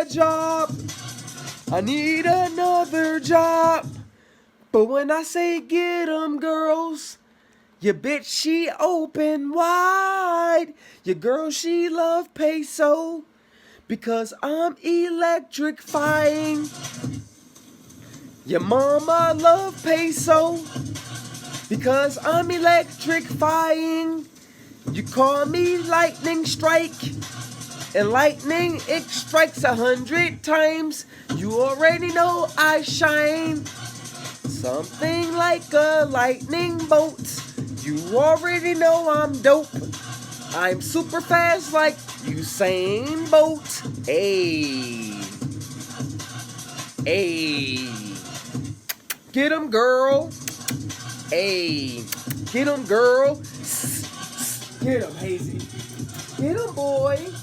a job. I need another job. But when I say get 'em girls, your bitch she open wide. Your girl she love peso because I'm electrifying. Your mama love peso because I'm electrifying. You call me lightning strike, and lightning it strikes 100 times. You already know I shine. Something like a lightning bolt. You already know I'm dope. I'm super fast like Usain Bolt. Hey. Hey. Get 'em, girl. Hey. Get 'em, girl. Get 'em, Hazy. Get 'em, boy.